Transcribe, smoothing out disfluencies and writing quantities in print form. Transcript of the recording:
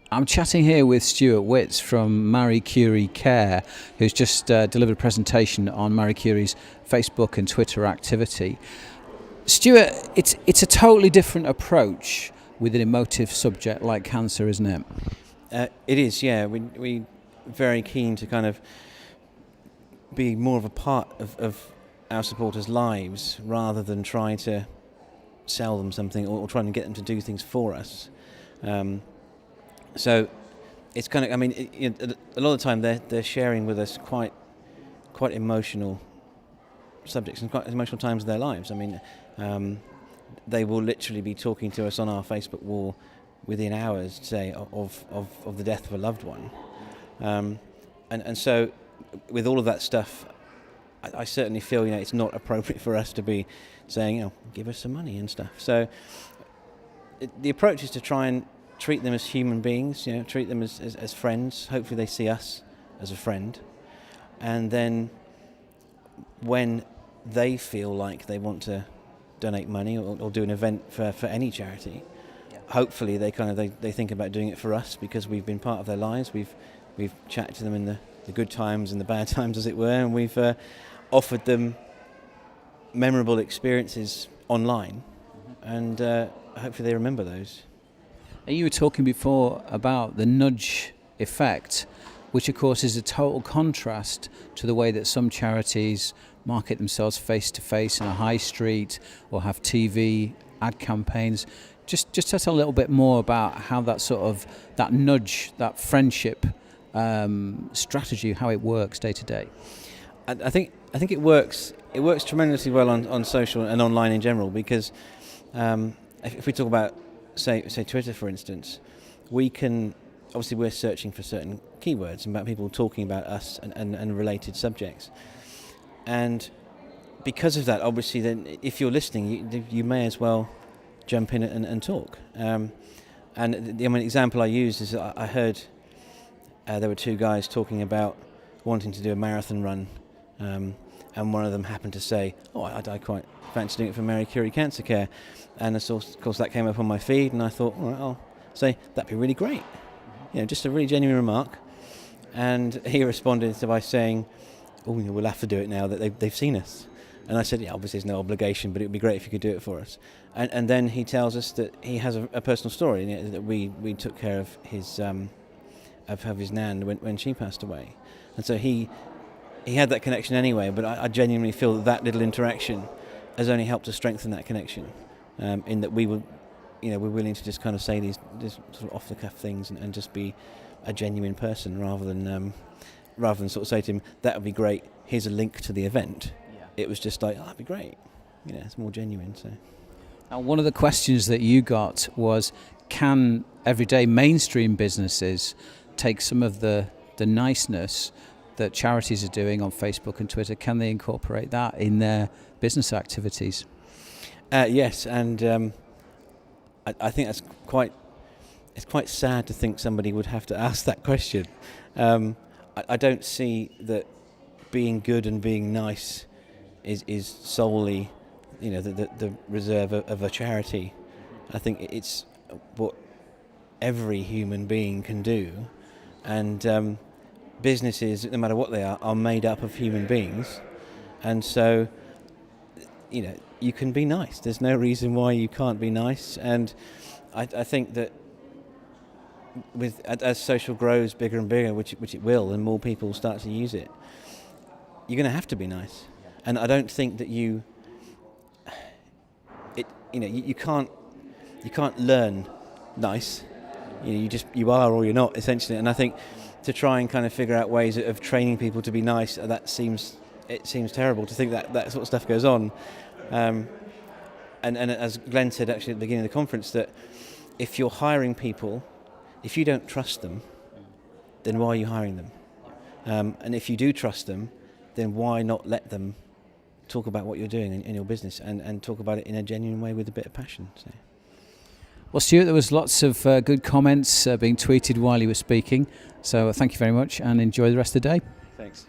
I'm chatting here with Stuart Witts from Marie Curie Care, who's just delivered a presentation on Marie Curie's Facebook and Twitter activity. Stuart, it's a totally different approach with an emotive subject like cancer, isn't it? It is, yeah. We're very keen to kind of be more of a part of our supporters' lives rather than try to sell them something or trying to get them to do things for us. So it's kind of, I mean, a lot of the time they're sharing with us quite emotional subjects and quite emotional times of their lives. I mean, they will literally be talking to us on our Facebook wall within hours, say, of the death of a loved one. And so with all of that stuff, I certainly feel, it's not appropriate for us to be saying, give us some money and stuff. So the approach is to try and treat them as human beings, treat them as friends. Hopefully they see us as a friend. And then when they feel like they want to donate money or do an event for any charity, hopefully they think about doing it for us because we've been part of their lives. We've chatted to them in the good times and the bad times, as it were, and we've offered them memorable experiences online, and hopefully they remember those. You were talking before about the nudge effect, which of course is a total contrast to the way that some charities market themselves face-to-face in a high street or have TV ad campaigns. Just tell us a little bit more about how that nudge, that friendship strategy, how it works day to day. I think it works. It works tremendously well on social and online in general because if we talk about say Twitter, for instance, we can obviously we're searching for certain keywords and about people talking about us and related subjects, and because of that, obviously, then if you're listening, you may as well jump in and talk. And the example I used is I heard there were two guys talking about wanting to do a marathon run, and one of them happened to say, I quite fancy doing it for Marie Curie Cancer Care. And of course that came up on my feed, and I thought, all right, I'll say, that'd be really great. Just a really genuine remark. And he responded by saying, we'll have to do it now that they've seen us. And I said, obviously there's no obligation, but it would be great if you could do it for us. And then he tells us that he has a personal story, that we took care of his nan when she passed away. And so he had that connection anyway, but I genuinely feel that little interaction has only helped to strengthen that connection, in that we're willing to just kind of say these sort of off-the-cuff things and just be a genuine person rather than sort of say to him, that would be great, here's a link to the event. It was just like, that'd be great. It's more genuine. So. Now, one of the questions that you got was, can everyday mainstream businesses take some of the niceness that charities are doing on Facebook and Twitter? Can they incorporate that in their business activities? Yes, and I think it's quite sad to think somebody would have to ask that question. I don't see that being good and being nice is solely, the reserve of a charity. I think it's what every human being can do, and businesses, no matter what they are made up of human beings, and so you can be nice. There's no reason why you can't be nice, and I think that as social grows bigger and bigger, which it will, and more people start to use it, you're going to have to be nice. And I don't think that you can't learn nice. You are or you're not, essentially. And I think to try and kind of figure out ways of training people to be nice, it seems terrible to think that sort of stuff goes on. And as Glenn said actually at the beginning of the conference, that if you're hiring people, if you don't trust them, then why are you hiring them? And if you do trust them, then why not let them talk about what you're doing in your business and talk about it in a genuine way with a bit of passion. So. Well, Stuart, there was lots of good comments being tweeted while you were speaking, so thank you very much and enjoy the rest of the day. Thanks.